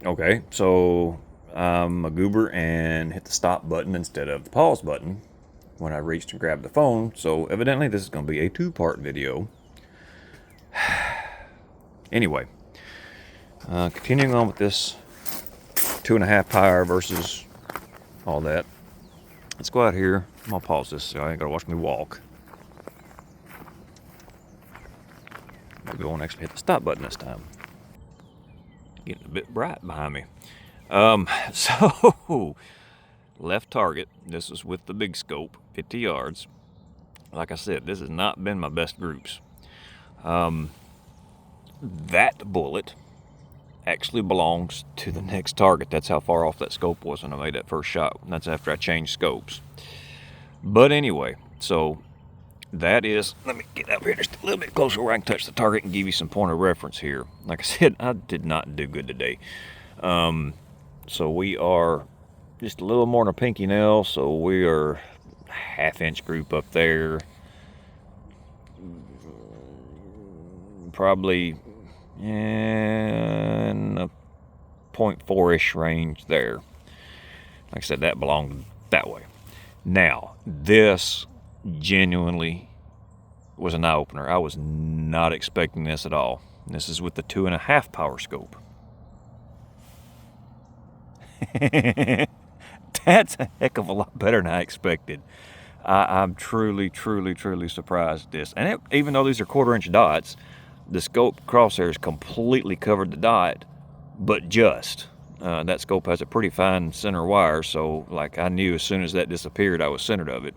Okay, so I'm a goober and hit the stop button instead of the pause button when I reached and grabbed the phone. So evidently this is going to be a two-part video. Anyway, continuing on with this 2.5 power versus all that. Let's go out here. I'm going to pause this so I ain't got to watch me walk. Maybe I won't actually hit the stop button this time. Getting a bit bright behind me. So, left target. This is with the big scope, 50 yards. Like I said, this has not been my best groups. That bullet actually belongs to the next target. That's how far off that scope was when I made that first shot. That's after I changed scopes. But anyway, so that is, let me get up here just a little bit closer where I can touch the target and give you some point of reference here. Like I said, I did not do good today. So we are just a little more than a pinky nail, so we are half-inch group up there. Probably in a 0.4-ish range there. Like I said, that belonged that way. Now, this genuinely was an eye-opener. I was not expecting this at all. This is with the 2.5 power scope. That's a heck of a lot better than I expected. I'm truly surprised at this. And even though these are 1/4-inch dots, the scope crosshairs completely covered the dot, but just. That scope has a pretty fine center wire, so like I knew as soon as that disappeared, I was centered of it.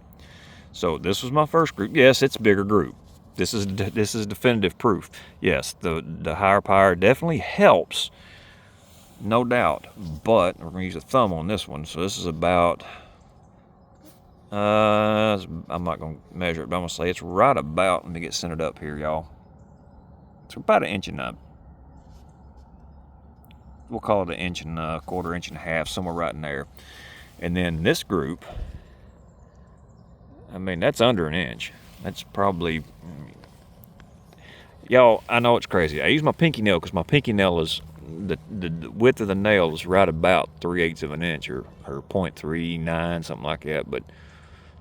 So this was my first group. Yes, it's a bigger group. This is definitive proof. Yes, the higher power definitely helps, no doubt. But we're gonna use a thumb on this one. So this is about. I'm not gonna measure it, but I'm gonna say it's right about. Let me get centered up here, y'all. It's about 1.5 inches. We'll call it 1.25 inches, 1.5 inches, somewhere right in there. And then this group, I mean, that's under 1 inch. That's probably, y'all, I know it's crazy. I use my pinky nail because my pinky nail is, the width of the nail is right about 3/8 of an inch or 0.39, something like that. But,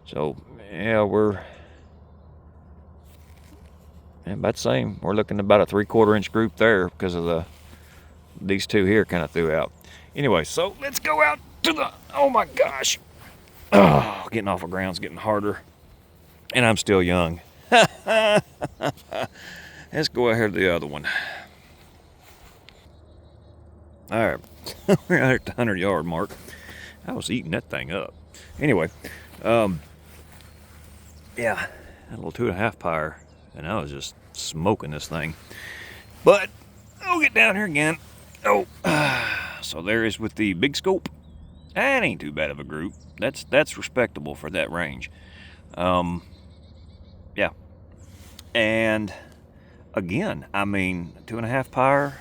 so, yeah, we're about the same. We're looking at about a 3/4 inch group there because of these two here kind of threw out. Anyway, so let's go out to the, oh my gosh. Oh, getting off the ground's getting harder. And I'm still young. Let's go ahead to the other one. All right, we're out at the 100-yard mark. I was eating that thing up. Anyway, yeah, a little 2.5 power, and I was just smoking this thing. But I'll get down here again. Oh, so there is with the big scope. That ain't too bad of a group. That's respectable for that range. Yeah. And again, I mean, 2.5 power.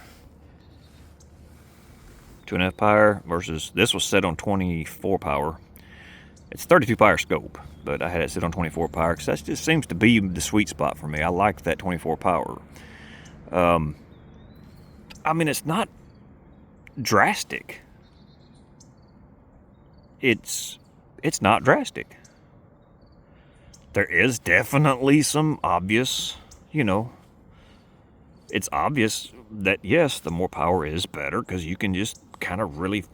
2.5 power versus this was set on 24 power. It's 32 power scope, but I had it set on 24 power because that just seems to be the sweet spot for me. I like that 24 power. I mean, it's not drastic. It's not drastic. There is definitely some obvious, it's obvious that yes, the more power is better because you can just kind of really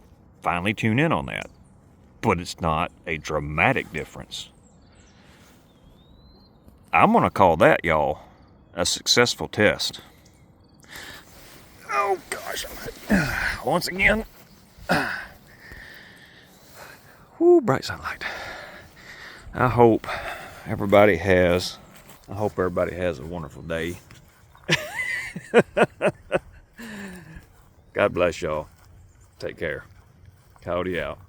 finely tune in on that. But it's not a dramatic difference. I'm gonna call that, y'all, a successful test. Oh gosh, once again. Whoo, bright sunlight. I hope everybody has a wonderful day. God bless y'all. Take care. Coyote out.